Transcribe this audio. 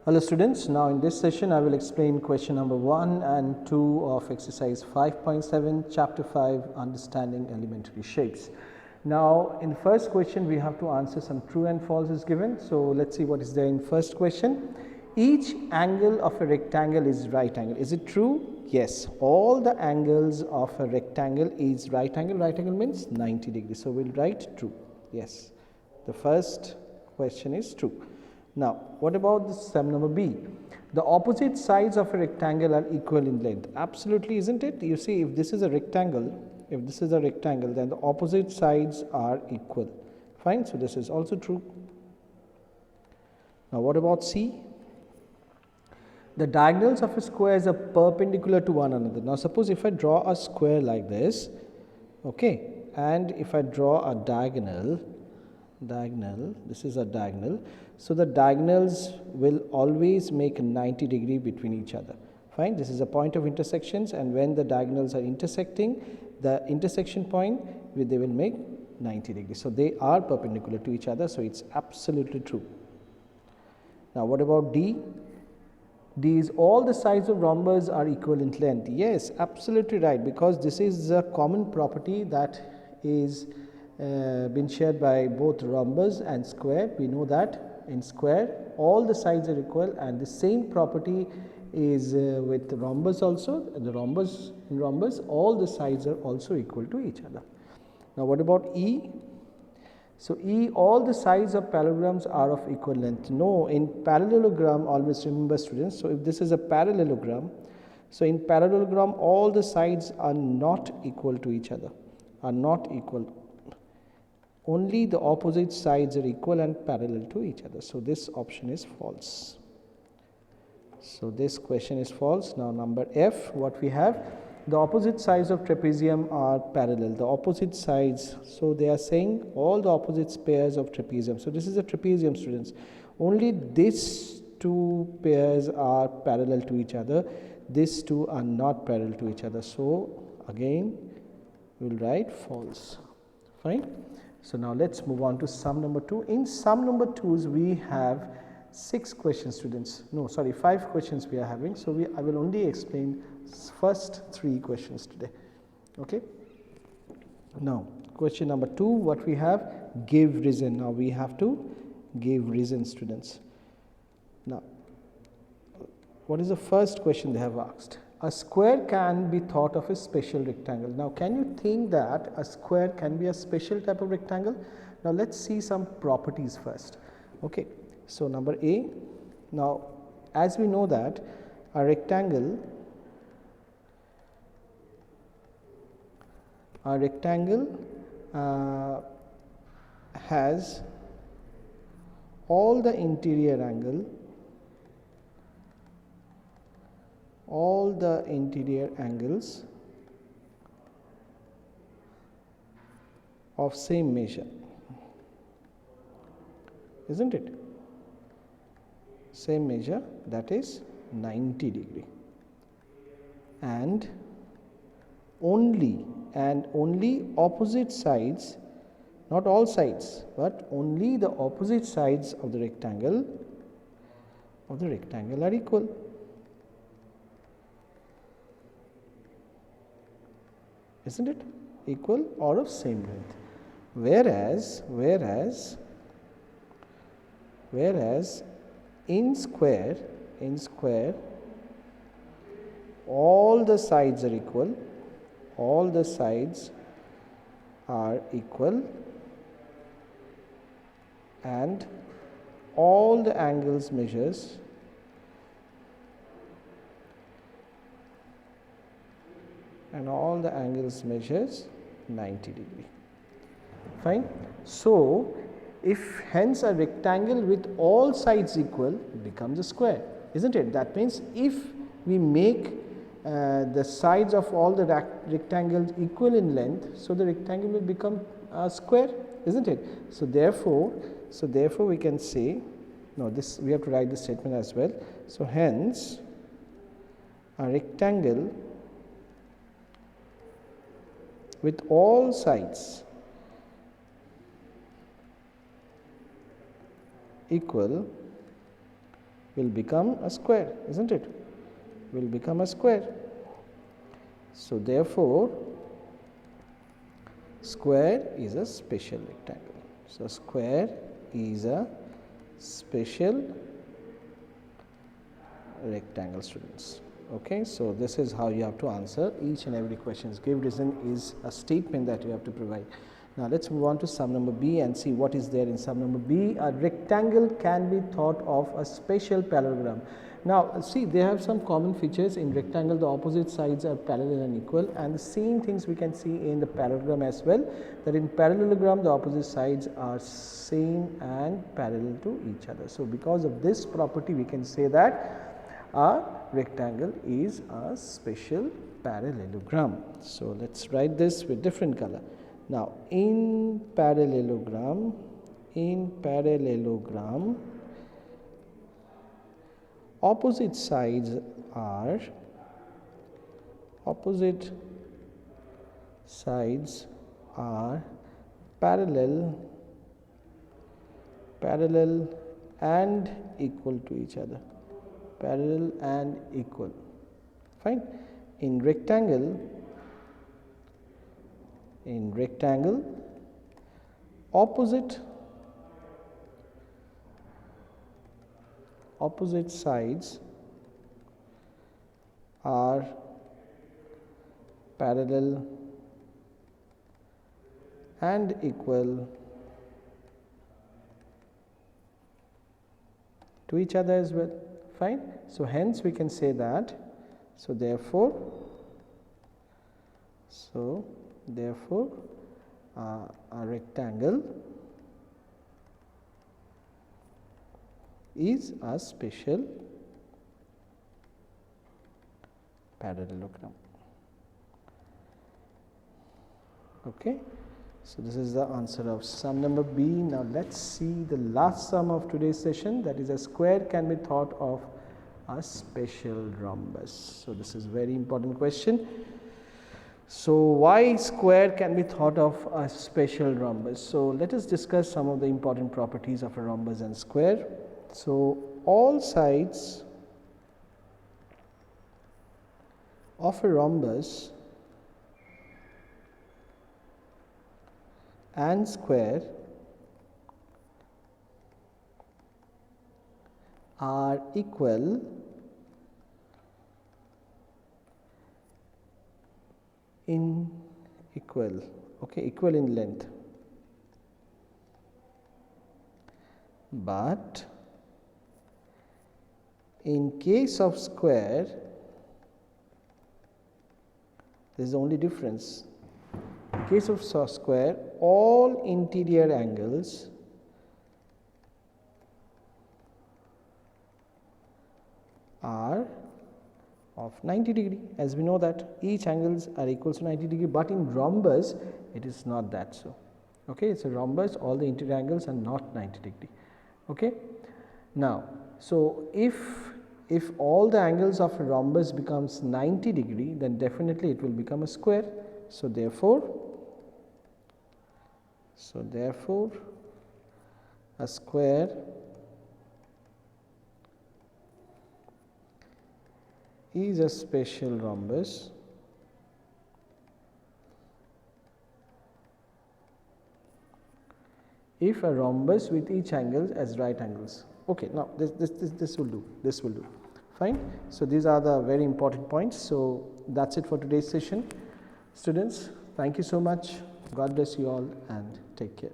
Hello students, now in this session I will explain question number 1 and 2 of exercise 5.7 chapter 5 understanding elementary shapes. Now in first question we have to answer some true and false is given. So let's see what is there in first question. Each angle of a rectangle is right angle. Is it true? Yes, all the angles of a rectangle is right angle. Right angle means 90 degrees. So we'll write true. Yes, the first question is true. Now, what about the sum number B? The opposite sides of a rectangle are equal in length. Absolutely, isn't it? You see, if this is a rectangle, then the opposite sides are equal. Fine, so this is also true. Now, what about C? The diagonals of a square are perpendicular to one another. Now, suppose if I draw a square like this, okay, and if I draw a diagonal, this is a diagonal, so the diagonals will always make a 90 degree between each other. Fine, this is a point of intersections, and when the diagonals are intersecting, the intersection point they will make 90 degrees. So they are perpendicular to each other, so it's absolutely true. Now what about D? D is all the sides of rhombus are equal in length. Yes, absolutely right, because this is a common property that is been shared by both rhombus and square. We know that in square all the sides are equal, and the same property is with rhombus also. In rhombus all the sides are also equal to each other. Now what about E? So E, all the sides of parallelograms are of equal length. No, in parallelogram, always remember students, so if this is a parallelogram, so in parallelogram all the sides are not equal to each other, are not equal. Only the opposite sides are equal and parallel to each other. So this option is false. So this question is false. Now number F, what we have? The opposite sides of trapezium are parallel. The opposite sides, so they are saying all the opposite pairs of trapezium. So this is a trapezium, students. Only these two pairs are parallel to each other. These two are not parallel to each other. So again, we will write false. Fine. So now let's move on to sum number 2. In sum number 2s we have 6 questions, students. No, sorry, 5 questions we are having. So I will only explain first 3 questions today. Okay. Now question number 2, what we have? Give reason. Now we have to give reason, students. Now what is the first question they have asked? A square can be thought of as special rectangle. Now can you think that a square can be a special type of rectangle? Now let's see some properties first. Okay, so number A, now as we know that a rectangle has all the interior angles of same measure, isn't it? Same measure, that is 90 degree, and only opposite sides, not all sides, but only the opposite sides of the rectangle are equal. Isn't it? Equal or of same length. Whereas in square all the sides are equal. All the sides are equal and all the angles measures and all the angles measures 90 degree. Fine. So if hence a rectangle with all sides equal becomes a square, isn't it? That means if we make the sides of all the rectangles equal in length, so the rectangle will become a square, isn't it? So therefore we can say, no, this we have to write this statement as well. So hence a rectangle with all sides equal will become a square, isn't it? Will become a square. So therefore, square is a special rectangle. So square is a special rectangle, students. Okay, so this is how you have to answer each and every question. Give reason is a statement that you have to provide. Now let's move on to sum number B and see what is there in sum number B. A rectangle can be thought of a special parallelogram. Now see, they have some common features. In rectangle, the opposite sides are parallel and equal, and the same things we can see in the parallelogram as well, that in parallelogram the opposite sides are same and parallel to each other. So because of this property, we can say that a rectangle is a special parallelogram. So let's write this with different color. Now in parallelogram, opposite sides are parallel and equal to each other. Parallel and equal. Fine. In rectangle, opposite sides are parallel and equal to each other as well. Fine. So hence we can say that, so therefore a rectangle is a special parallelogram. Okay. So this is the answer of sum number B. Now let's see the last sum of today's session, that is a square can be thought of a special rhombus. So this is very important question. So why square can be thought of a special rhombus? So let us discuss some of the important properties of a rhombus and square. So all sides of a rhombus and square are equal in length, but in case of square there is the only difference. In case of square, all interior angles are of 90 degree, as we know that each angles are equal to 90 degree, but in rhombus it is not that so. Okay, it's a rhombus, all the interior angles are not 90 degree. Okay. Now, so if all the angles of a rhombus becomes 90 degree, then definitely it will become a square. So therefore a square is a special rhombus if a rhombus with each angle as right angles. Okay, now this will do. This will do. Fine. So these are the very important points. So that's it for today's session. Students, thank you so much. God bless you all and take care.